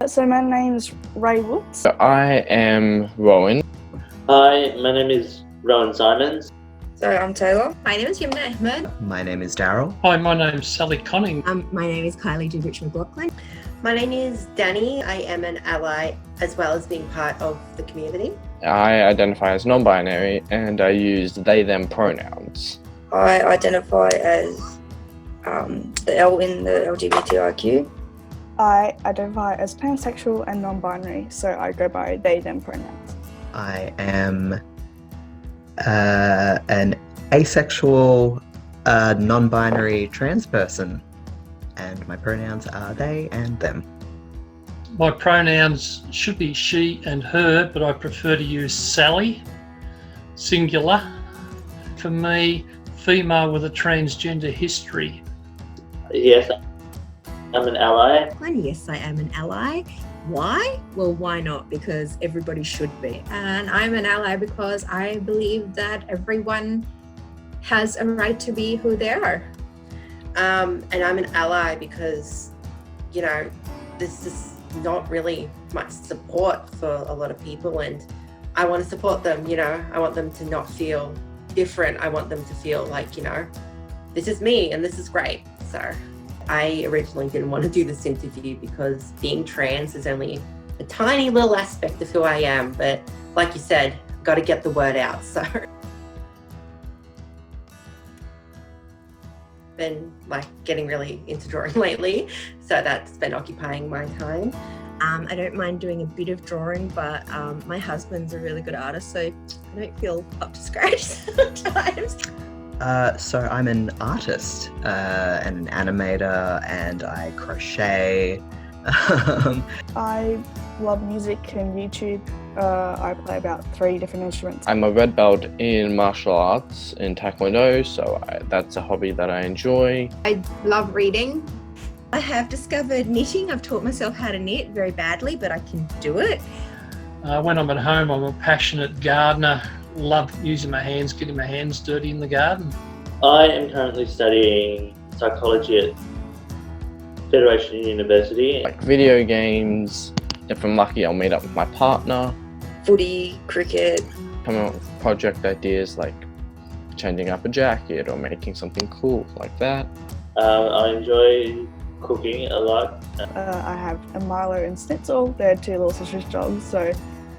So my name's Ray Woods. So I am Rowan. Hi, my name is Rowan Simons. So I'm Taylor. My name is Yumna Ahmed. My name is Daryl. Hi, my name's Sally Conning. My name is Kylie Goodrich McLaughlin. My name is Danny. I am an ally as well as being part of the community. I identify as non-binary and I use they them pronouns. I identify as the L in the LGBTIQ. I identify as pansexual and non-binary, so I go by they them pronouns. I am an asexual, non-binary trans person, and my pronouns are they and them. My pronouns should be she and her, but I prefer to use Sally, singular. For me, female with a transgender history. Yes, I'm an ally. And yes, I am an ally. Why? Well, why not? Because everybody should be. And I'm an ally because I believe that everyone has a right to be who they are. And I'm an ally because, there's just not really much support for a lot of people, and I want to support them. I want them to not feel different. I want them to feel like, this is me and this is great. So I originally didn't want to do this interview because being trans is only a tiny little aspect of who I am. But like you said, got to get the word out. So been getting really into drawing lately. So that's been occupying my time. I don't mind doing a bit of drawing, but my husband's a really good artist, so I don't feel up to scratch sometimes. So I'm an artist and an animator, and I crochet. I love music and YouTube. I play about 3 different instruments. I'm a red belt in martial arts in Taekwondo, so that's a hobby that I enjoy. I love reading. I have discovered knitting. I've taught myself how to knit very badly, but I can do it. When I'm at home, I'm a passionate gardener. Love using my hands, getting my hands dirty in the garden. I am currently studying psychology at Federation University. Like video games. If I'm lucky, I'll meet up with my partner. Footy, cricket. Come up with project ideas like changing up a jacket or making something cool like that. I enjoy cooking a lot. I have a Milo and Schnitzel. They're 2 little sausage dogs, so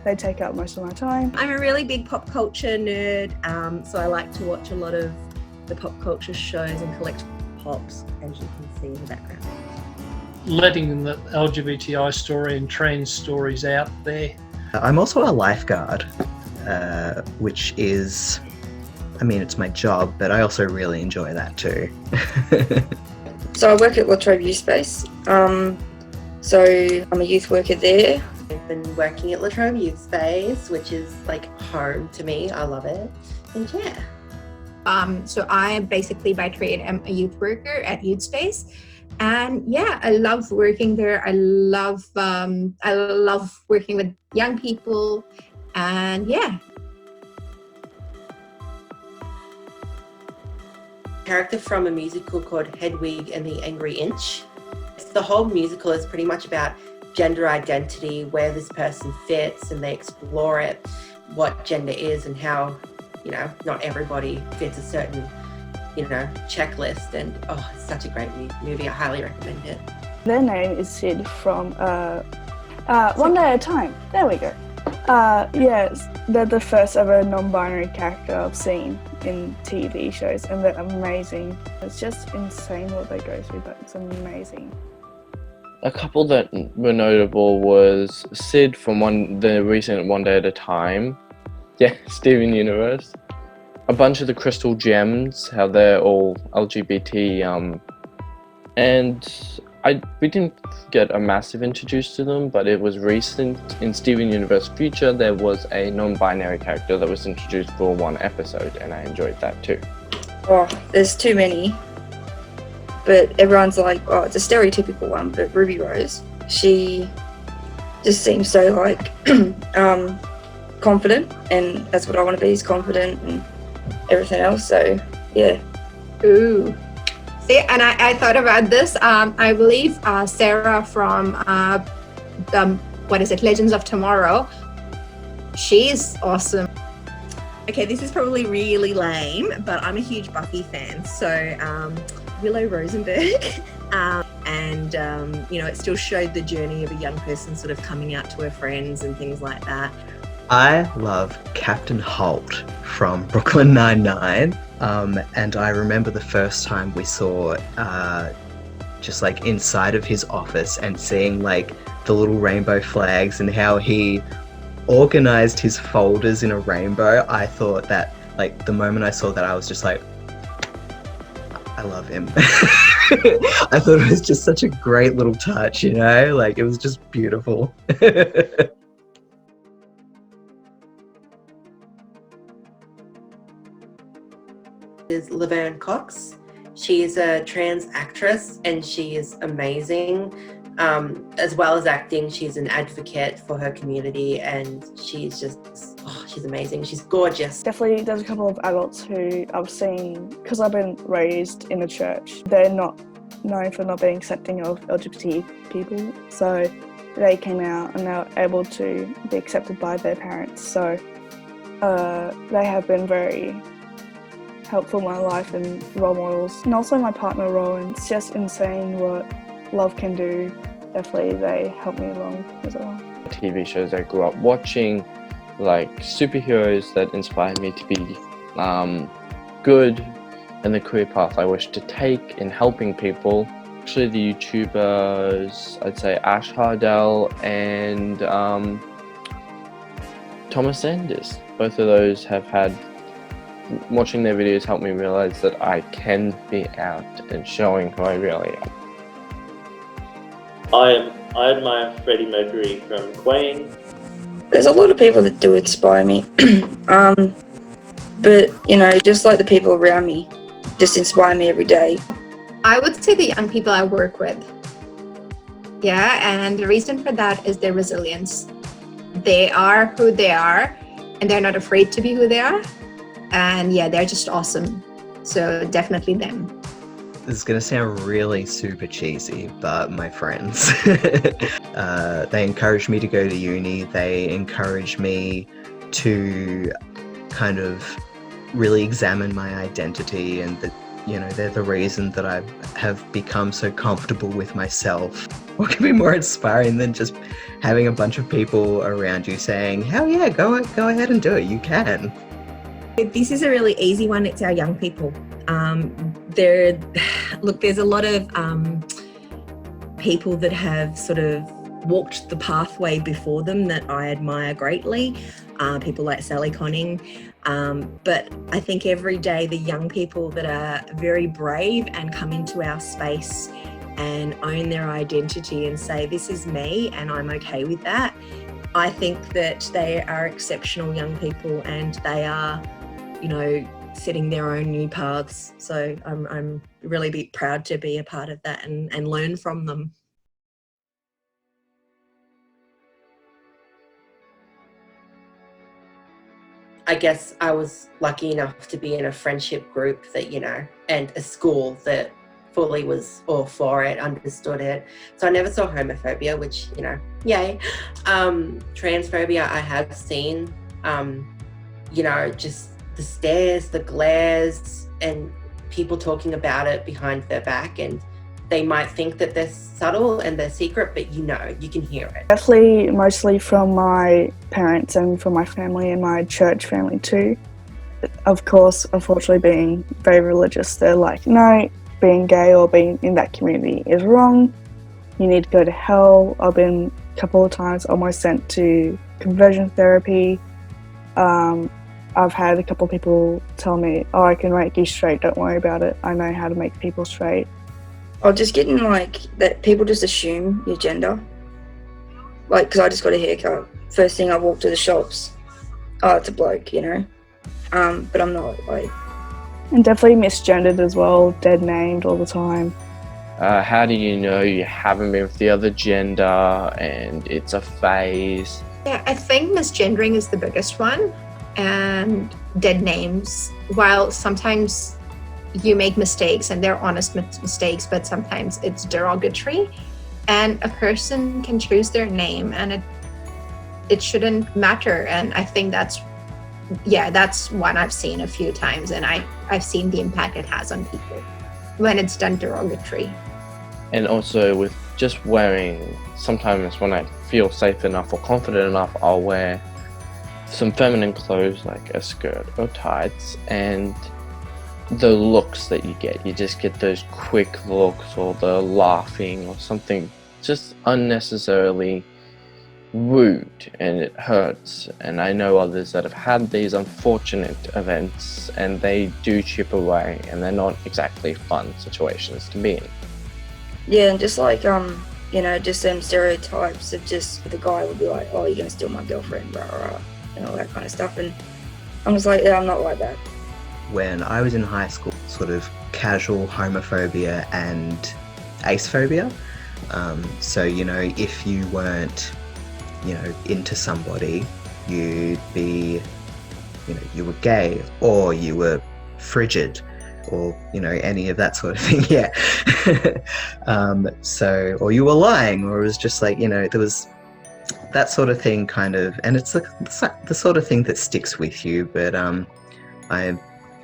they take up most of my time. I'm a really big pop culture nerd, so I like to watch a lot of the pop culture shows and collect pops, as you can see in the background. Letting the LGBTI story and trans stories out there. I'm also a lifeguard, which is, it's my job, but I also really enjoy that too. So I work at La Trobe Youth Space. So I'm a youth worker there. I've been working at La Trobe Youth Space, which is home to me. I love it. And yeah. So I basically by trade am a youth worker at Youth Space. And yeah, I love working there. I love working with young people, and yeah. Character from a musical called Hedwig and the Angry Inch. The whole musical is pretty much about gender identity, where this person fits, and they explore it, what gender is and how, not everybody fits a certain checklist, and it's such a great movie. I highly recommend it. Their name is Sid from One Day at a Time. There we go. Yes, they're the first ever non-binary character I've seen in TV shows, and they're amazing. It's just insane what they go through, but it's amazing. A couple that were notable was Sid from the recent One Day at a Time. Yeah, Steven Universe. A bunch of the Crystal Gems, how they're all LGBT, and we didn't get a massive introduce to them, but it was recent. In Steven Universe Future, there was a non-binary character that was introduced for 1 episode, and I enjoyed that too. Oh, there's too many. But everyone's like, oh, it's a stereotypical one, but Ruby Rose, she just seems so confident, and that's what I want to be, is confident and everything else, so yeah. Ooh. See, and I thought about this. I believe Sarah from what is it, Legends of Tomorrow. She's awesome. Okay, this is probably really lame, but I'm a huge Buffy fan. So Willow Rosenberg, and you know, it still showed the journey of a young person sort of coming out to her friends and things like that. I love Captain Holt from Brooklyn Nine-Nine, and I remember the first time we saw just like inside of his office and seeing like the little rainbow flags and how he organized his folders in a rainbow. I thought that, like, the moment I saw that, I was just like, I love him. I thought it was just such a great little touch, you know, like it was just beautiful. Is Laverne Cox. She is a trans actress and she is amazing. As well as acting, she's an advocate for her community and she's just, she's amazing. She's gorgeous. Definitely there's a couple of adults who I've seen, because I've been raised in the church, they're not known for not being accepting of LGBT people, so they came out and they were able to be accepted by their parents, so they have been very helpful in my life and role models, and also my partner role, and it's just insane what love can do. Definitely they help me along as well. TV shows I grew up watching, like superheroes that inspired me to be good in the career path I wish to take in helping people. Actually the YouTubers, I'd say Ash Hardell and Thomas Sanders. Both of those have had, watching their videos helped me realize that I can be out and showing who I really am. I admire Freddie Mercury from Queen. There's a lot of people that do inspire me, but you know, just like the people around me, just inspire me every day. I would say the young people I work with. Yeah, and the reason for that is their resilience. They are who they are, and they're not afraid to be who they are. And yeah, they're just awesome. So definitely them. This is going to sound really super cheesy, but my friends, they encouraged me to go to uni. They encouraged me to kind of really examine my identity, and that, you know, they're the reason that I have become so comfortable with myself. What can be more inspiring than just having a bunch of people around you saying, hell yeah, go ahead and do it, you can. This is a really easy one. It's our young people. There's a lot of people that have sort of walked the pathway before them that I admire greatly. People like Sally Conning. But I think every day the young people that are very brave and come into our space and own their identity and say, this is me and I'm okay with that. I think that they are exceptional young people and they are, you know, setting their own new paths. So I'm really proud to be a part of that and learn from them. I guess I was lucky enough to be in a friendship group that, you know, and a school that fully was all for it, understood it. So I never saw homophobia, which, you know, yay. Transphobia I have seen, you know, just the stares, the glares, and people talking about it behind their back, and they might think that they're subtle and they're secret, but you know, you can hear it. Definitely mostly from my parents and from my family and my church family too. Of course, unfortunately being very religious, they're like, no, being gay or being in that community is wrong. You need to go to hell. I've been a couple of times almost sent to conversion therapy. I've had a couple of people tell me, oh, I can make you straight, don't worry about it. I know how to make people straight. Or just getting like that people just assume your gender. Like, because I just got a haircut. First thing I walk to the shops, oh, it's a bloke, you know. But I'm not, like. And definitely misgendered as well, dead named all the time. How do you know you haven't been with the other gender and it's a phase? Yeah, I think misgendering is the biggest one, and dead names. While sometimes you make mistakes and they're honest mistakes, but sometimes it's derogatory. and a person can choose their name, and it shouldn't matter. And I think that's one I've seen a few times, and I've seen the impact it has on people when it's done derogatory. And also with just wearing, sometimes when I feel safe enough or confident enough, I'll wear some feminine clothes like a skirt or tights, and the looks that you just get those quick looks, or the laughing, or something just unnecessarily rude, and it hurts. And I know others that have had these unfortunate events, and they do chip away, and they're not exactly fun situations to be in. Yeah, and just like just them stereotypes of just the guy would be like, oh, you're gonna steal my girlfriend, rah rah, and all that kind of stuff. And I'm just like, yeah, I'm not like that. When I was in high school, sort of casual homophobia and acephobia. So, if you weren't, into somebody, you'd be, you were gay, or you were frigid, or, any of that sort of thing. Yeah. Or you were lying, or it was just like, there was that sort of thing kind of, and it's the sort of thing that sticks with you. But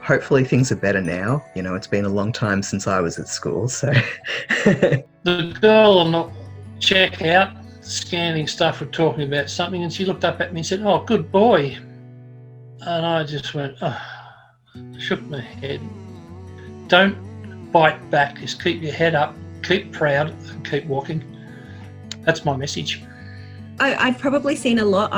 hopefully things are better now. It's been a long time since I was at school, so. The girl on the checkout, scanning stuff, were talking about something, and she looked up at me and said, "Oh, good boy." And I just went, shook my head. Don't bite back, just keep your head up, keep proud, and keep walking. That's my message. I've probably seen a lot.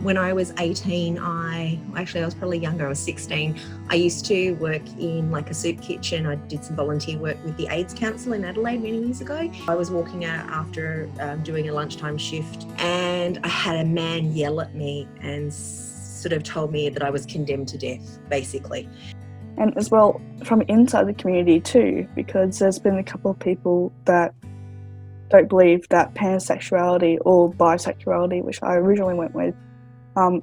When I was 18, I was probably younger, I was 16. I used to work in like a soup kitchen. I did some volunteer work with the AIDS Council in Adelaide many years ago. I was walking out after doing a lunchtime shift, and I had a man yell at me and sort of told me that I was condemned to death, basically. And as well from inside the community too, because there's been a couple of people that don't believe that pansexuality or bisexuality, which I originally went with,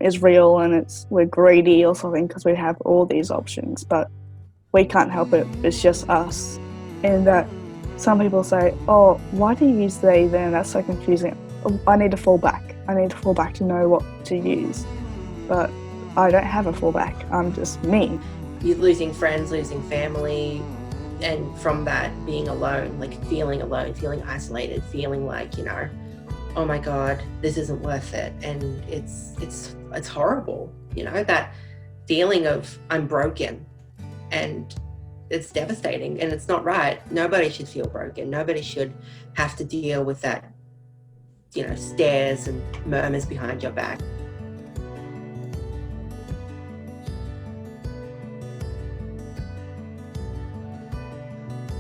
is real, and we're greedy or something because we have all these options, but we can't help it. It's just us. And that some people say, "Oh, why do you use they then? That's so confusing. I need to fall back. I need to fall back to know what to use." But I don't have a fallback. I'm just me. You're losing friends, losing family, and from that, being alone, like feeling alone, feeling isolated, feeling like, oh my God, this isn't worth it. And it's horrible, that feeling of I'm broken, and it's devastating, and it's not right. Nobody should feel broken. Nobody should have to deal with that, stares and murmurs behind your back.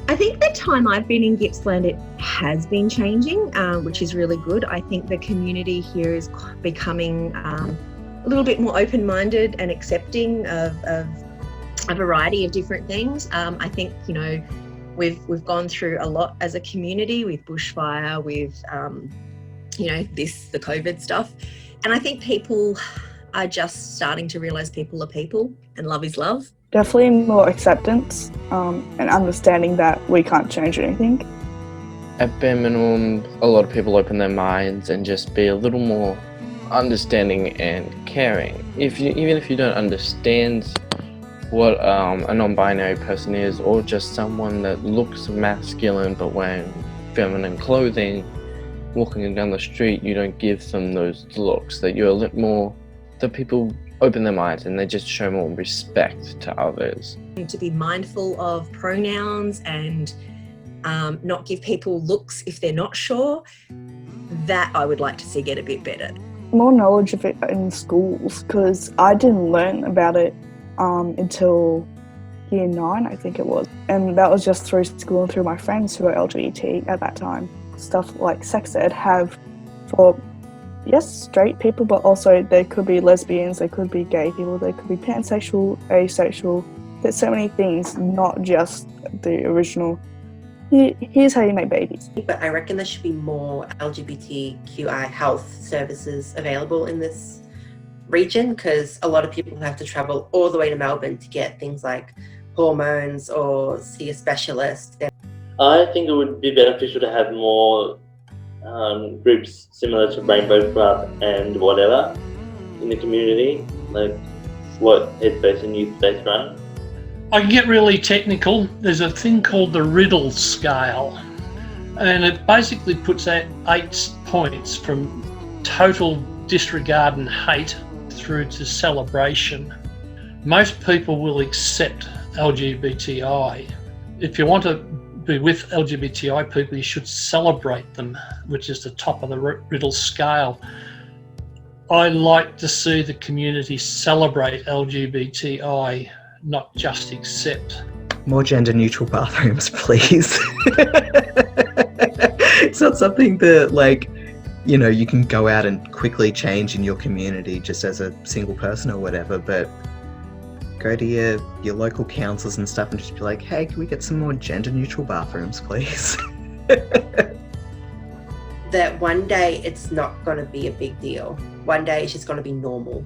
I think the time I've been in Gippsland, it has been changing, which is really good. I think the community here is becoming a little bit more open-minded and accepting of a variety of different things. I think, we've gone through a lot as a community with bushfire, with, the COVID stuff. And I think people are just starting to realise people are people and love is love. Definitely more acceptance and understanding that we can't change anything. At bare minimum, a lot of people open their minds and just be a little more understanding and caring. Even if you don't understand what a non-binary person is, or just someone that looks masculine but wearing feminine clothing, walking down the street, you don't give them those looks, that you're a little more, the people open their minds and they just show more respect to others. To be mindful of pronouns and not give people looks if they're not sure, that I would like to see get a bit better. More knowledge of it in schools, because I didn't learn about it until year 9, I think it was. And that was just through school and through my friends who were LGBT at that time. Stuff like sex ed have for yes, straight people, but also there could be lesbians, there could be gay people, there could be pansexual, asexual. There's so many things, not just the original, here's how you make babies. But I reckon there should be more LGBTQI health services available in this region, because a lot of people have to travel all the way to Melbourne to get things like hormones or see a specialist. I think it would be beneficial to have more groups similar to Rainbow Club and whatever in the community, like what Headspace and Youth Space run? I can get really technical. There's a thing called the Riddle Scale, and it basically puts out 8 points from total disregard and hate through to celebration. Most people will accept LGBTI. If you want to be with LGBTI people, you should celebrate them, which is the top of the Riddle Scale. I like to see the community celebrate LGBTI, not just accept. More gender neutral bathrooms, please. It's not something that, like, you know, you can go out and quickly change in your community just as a single person or whatever, but go to your local councils and stuff and just be like, hey, can we get some more gender neutral bathrooms, please? That one day it's not going to be a big deal. One day it's just going to be normal.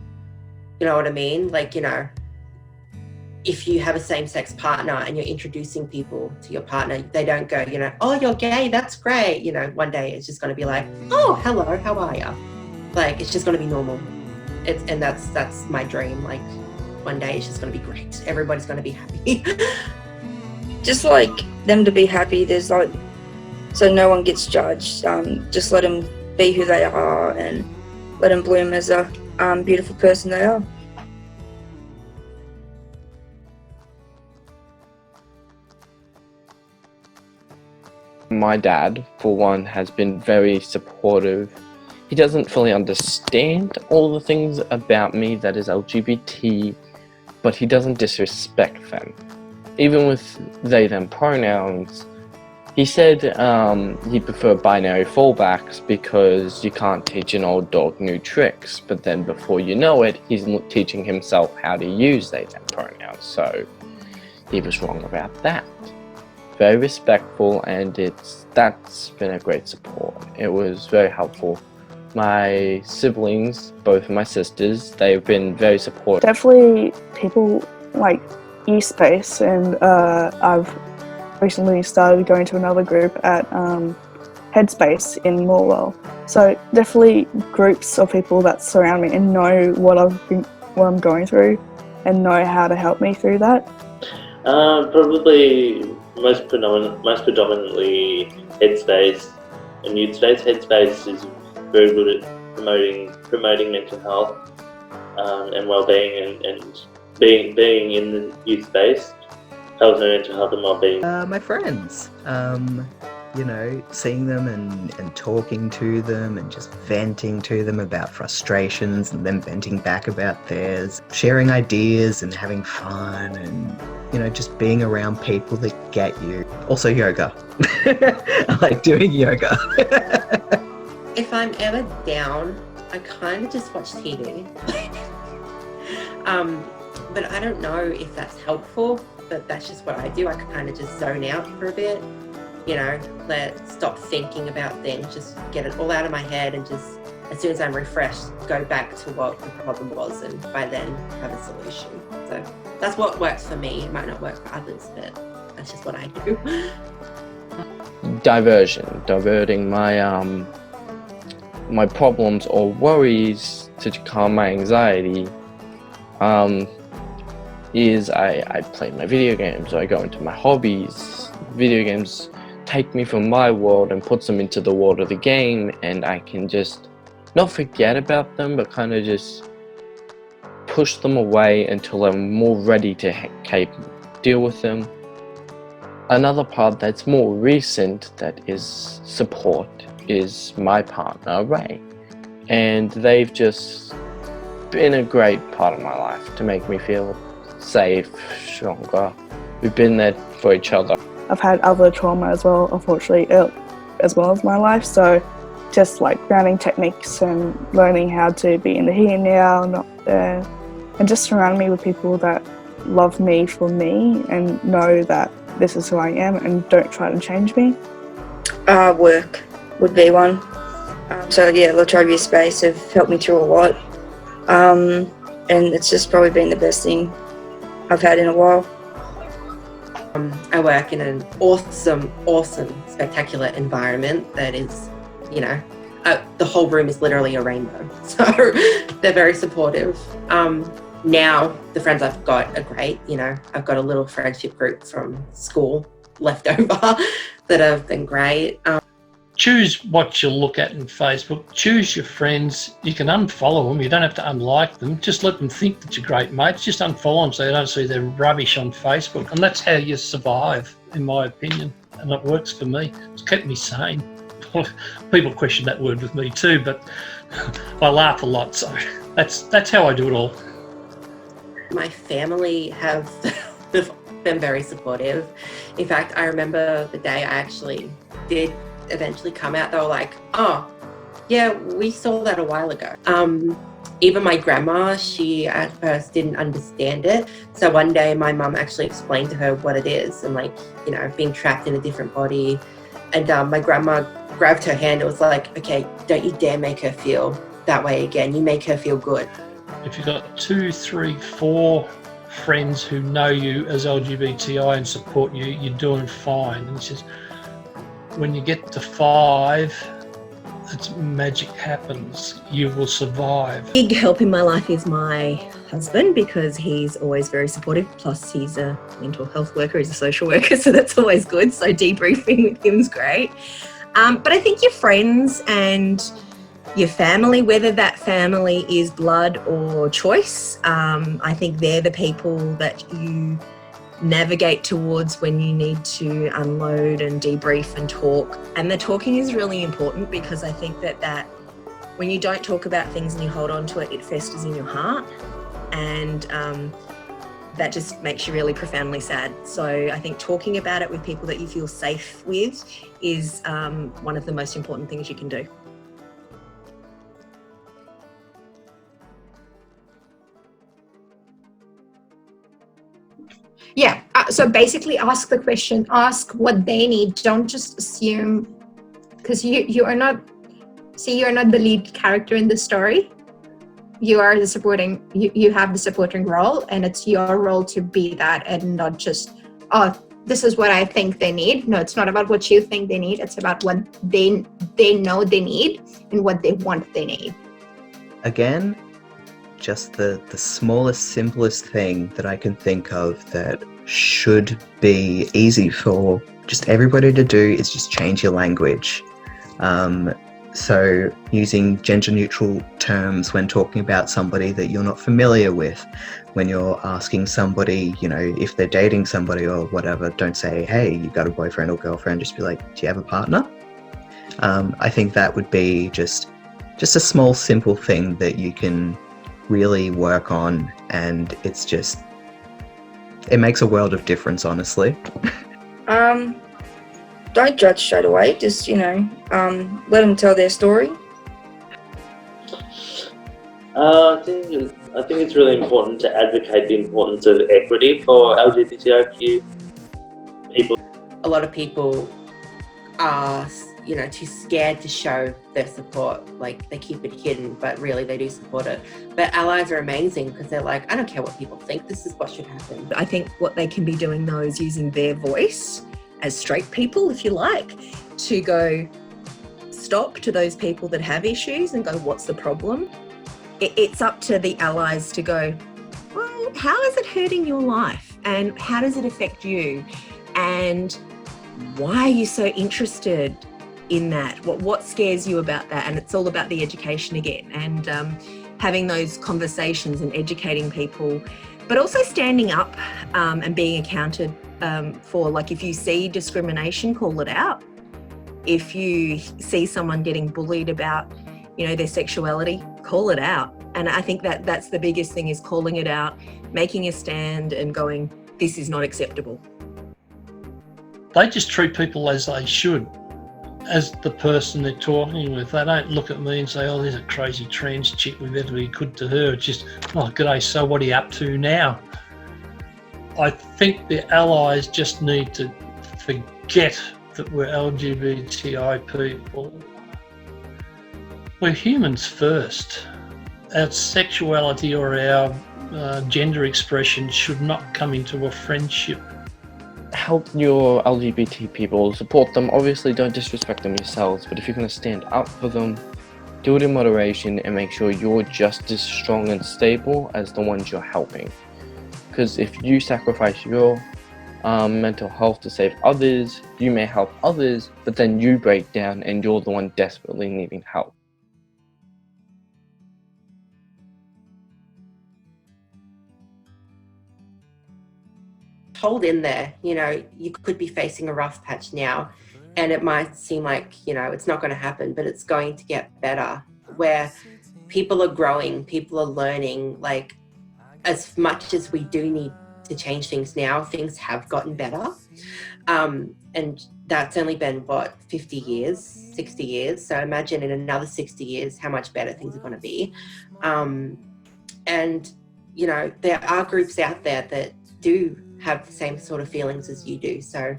You know what I mean? Like, you know, if you have a same-sex partner and you're introducing people to your partner, they don't go, you know, oh, you're gay, that's great. You know, one day it's just going to be like, oh, hello, how are you? Like, it's just going to be normal. And that's my dream. Like, one day it's just going to be great. Everybody's going to be happy. Just like them to be happy. There's like, so no one gets judged. Just let them be who they are and let them bloom as a beautiful person they are. My dad, for one, has been very supportive. He doesn't fully understand all the things about me that is LGBT, but he doesn't disrespect them. Even with they, them pronouns, he said he'd prefer binary fallbacks because you can't teach an old dog new tricks, but then before you know it, he's teaching himself how to use they, them pronouns, so he was wrong about that. Very respectful, and that's been a great support. It was very helpful. My siblings, both of my sisters, they've been very supportive. Definitely people like eSpace, and I've recently started going to another group at Headspace in Morwell. So definitely groups of people that surround me and know what I'm going through and know how to help me through that. Probably most predominantly Headspace and Youth Space. Headspace is very good at promoting mental health and well-being, and being in the youth space helps my mental health and well-being. My friends, you know, seeing them and talking to them and just venting to them about frustrations and them venting back about theirs, sharing ideas and having fun, and, you know, just being around people that get you. Also yoga. I like doing yoga. If I'm ever down, I kind of just watch TV. But I don't know if that's helpful, but that's just what I do. I kind of just zone out for a bit, you know, stop thinking about things, just get it all out of my head, and just, as soon as I'm refreshed, go back to what the problem was, and by then have a solution. So that's what works for me. It might not work for others, but that's just what I do. Diverting my problems or worries to calm my anxiety is I play my video games, or I go into my hobbies. Video games take me from my world and puts them into the world of the game, and I can just not forget about them, but kind of just push them away until I'm more ready to deal with them. Another part that's more recent that is support is my partner, Ray. And they've just been a great part of my life to make me feel safe, stronger. We've been there for each other. I've had other trauma as well, unfortunately, as well as my life. So just like grounding techniques and learning how to be in the here and now, not there. And just surround me with people that love me for me and know that this is who I am and don't try to change me. Work would be one. So yeah, La Trobe Space have helped me through a lot. And it's just probably been the best thing I've had in a while. I work in an awesome, spectacular environment that is you know, the whole room is literally a rainbow. So they're very supportive. Now the friends I've got are great. You know, I've got a little friendship group from school left over that have been great. Choose what you look at in Facebook. Choose your friends. You can unfollow them. You don't have to unlike them. Just let them think that you're great mates. Just unfollow them so you don't see their rubbish on Facebook. And that's how you survive, in my opinion. And it works for me. It's kept me sane. People question that word with me too, but I laugh a lot. So that's how I do it all. My family have been very supportive. In fact, I remember the day I actually did eventually come out, they were like, oh, yeah, we saw that a while ago. Even my grandma, she at first didn't understand it. So one day my mum actually explained to her what it is and, like, you know, being trapped in a different body. And my grandma grabbed her hand and was like, okay, don't you dare make her feel that way again. You make her feel good. If you've got 2, 3, 4 friends who know you as LGBTI and support you, you're doing fine. And it's just when you get to 5, it's magic happens. You will survive. Big help in my life is my husband, because he's always very supportive. Plus he's a mental health worker, he's a social worker, so that's always good. So debriefing with him's great. But I think your friends and your family, whether that family is blood or choice, I think they're the people that you navigate towards when you need to unload and debrief and talk. And the talking is really important, because I think that when you don't talk about things and you hold on to it, it festers in your heart, and that just makes you really profoundly sad. So I think talking about it with people that you feel safe with is one of the most important things you can do. Yeah, so basically ask the question, ask what they need. Don't just assume, because you are not the lead character in the story. You are the supporting, you have the supporting role, and it's your role to be that, and not just, oh, this is what I think they need. No, it's not about what you think they need. It's about what they know they need and what they want they need. Again, just the smallest, simplest thing that I can think of that should be easy for just everybody to do is just change your language. So using gender-neutral terms when talking about somebody that you're not familiar with, when you're asking somebody, you know, if they're dating somebody or whatever, don't say, hey, you got a boyfriend or girlfriend, just be like, do you have a partner? I think that would be just a small, simple thing that you can really work on, and it's just, it makes a world of difference, honestly. Don't judge straight away, just, you know, let them tell their story. I think it's really important to advocate the importance of equity for LGBTIQ people. A lot of people are, you know, too scared to show their support. Like, they keep it hidden, but really they do support it. But allies are amazing, because they're like, I don't care what people think, this is what should happen. I think what they can be doing though is using their voice as straight people, if you like, to go stop to those people that have issues and go, what's the problem? It's up to the allies to go, well, how is it hurting your life? And how does it affect you? And why are you so interested in that? What scares you about that? And it's all about the education again, and having those conversations and educating people, but also standing up and being accounted for. Like, if you see discrimination, call it out. If you see someone getting bullied about, you know, their sexuality, call it out. And I think that's the biggest thing, is calling it out, making a stand and going, this is not acceptable. They just treat people as they should, as the person they're talking with. They don't look at me and say, oh, there's a crazy trans chick, we better be good to her. It's just, oh, g'day, so what are you up to now? I think the allies just need to forget that we're LGBTI people. We're humans first. Our sexuality or our gender expression should not come into a friendship. help your LGBT people, support them. Obviously, don't disrespect them yourselves, but if you're going to stand up for them, do it in moderation and make sure you're just as strong and stable as the ones you're helping. Because if you sacrifice your mental health to save others, you may help others, but then you break down and you're the one desperately needing help. Hold in there. You know, you could be facing a rough patch now, and it might seem like, you know, it's not going to happen, but it's going to get better, where people are growing, people are learning. Like, as much as we do need to change things now, things have gotten better. And that's only been, what, 50 years, 60 years? So imagine in another 60 years how much better things are going to be. And, you know, there are groups out there that do have the same sort of feelings as you do. So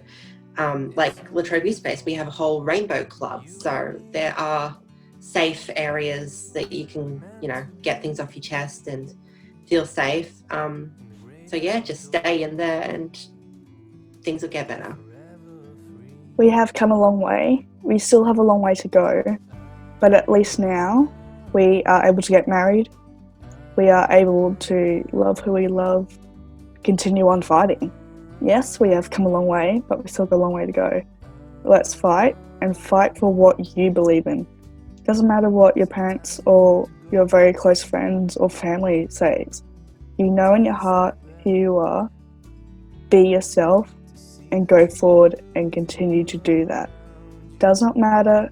like Latrobe Space, we have a whole rainbow club. So there are safe areas that you can, you know, get things off your chest and feel safe. So yeah, just stay in there and things will get better. We have come a long way. We still have a long way to go, but at least now we are able to get married. We are able to love who we love, continue on fighting. Yes, we have come a long way, but we still got a long way to go. Let's fight, and fight for what you believe in. Doesn't matter what your parents or your very close friends or family says. You know in your heart who you are. Be yourself and go forward and continue to do that. Does not matter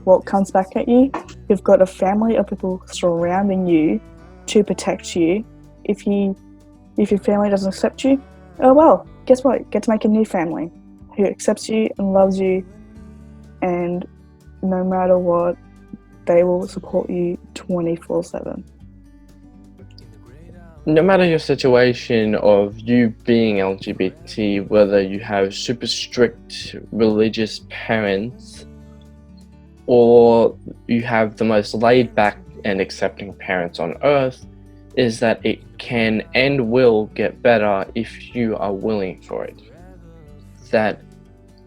what comes back at you. You've got a family of people surrounding you to protect you. If your family doesn't accept you, oh well, guess what? You get to make a new family who accepts you and loves you, and no matter what, they will support you 24/7. No matter your situation of you being LGBT, whether you have super strict religious parents or you have the most laid back and accepting parents on earth, is that it can and will get better if you are willing for it. That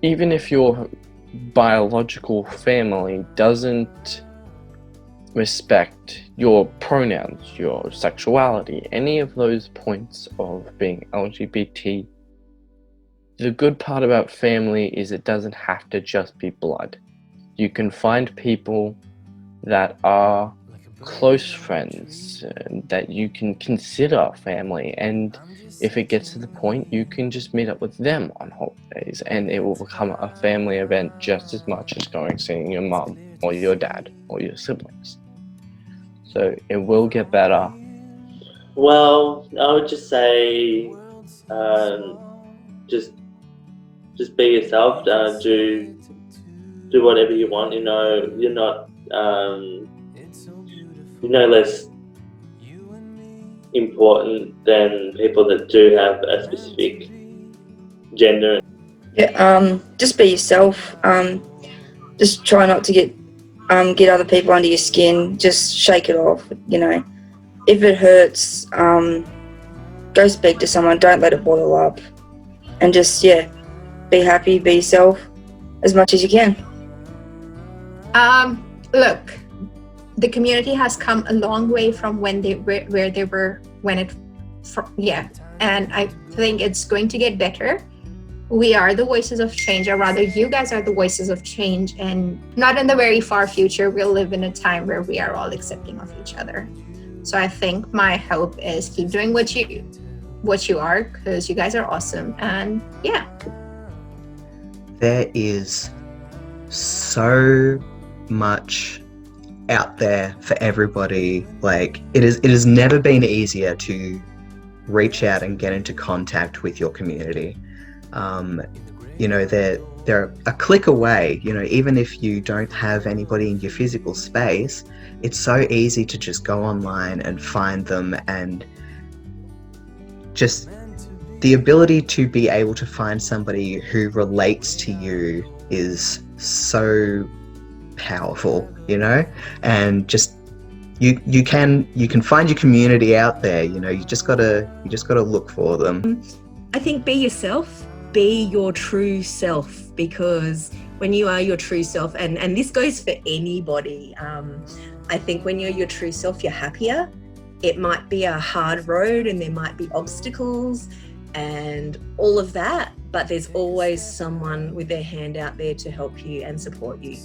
even if your biological family doesn't respect your pronouns, your sexuality, any of those points of being LGBT, the good part about family is it doesn't have to just be blood. You can find people that are close friends that you can consider family, and if it gets to the point, you can just meet up with them on holidays and it will become a family event just as much as seeing your mum or your dad or your siblings. So it will get better. Well, I would just say just be yourself. Do whatever you want. You know, you're not you're no less important than people that do have a specific gender. Yeah, just be yourself. Just try not to get other people under your skin. Just shake it off. You know, if it hurts, go speak to someone. Don't let it bottle up, and just be happy, be yourself as much as you can. Look, the community has come a long way from where they were and I think it's going to get better. We are the voices of change, or rather you guys are the voices of change, and not in the very far future we'll live in a time where we are all accepting of each other. So I think my hope is keep doing what you are, because you guys are awesome. And there is so much out there for everybody. Like, it has never been easier to reach out and get into contact with your community. You know, they're a click away. You know, even if you don't have anybody in your physical space, it's so easy to just go online and find them, and just the ability to be able to find somebody who relates to you is so powerful, you know. And just you can find your community out there. You know, you just gotta look for them. I think be yourself. be your true self, because when you are your true self, and this goes for anybody, I think when you're your true self, you're happier. It might be a hard road and there might be obstacles and all of that, but there's always someone with their hand out there to help you and support you.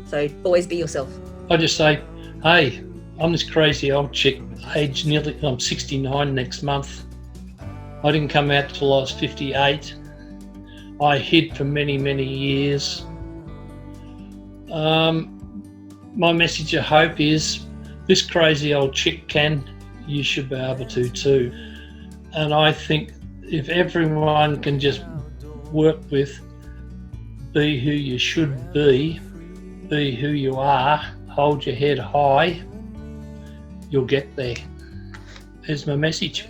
So always be yourself. I just say, hey, I'm this crazy old chick, I'm 69 next month. I didn't come out till I was 58. I hid for many, many years. My message of hope is, this crazy old chick can, you should be able to too. And I think if everyone can just work with be who you should be who you are, hold your head high, you'll get there. There's my message.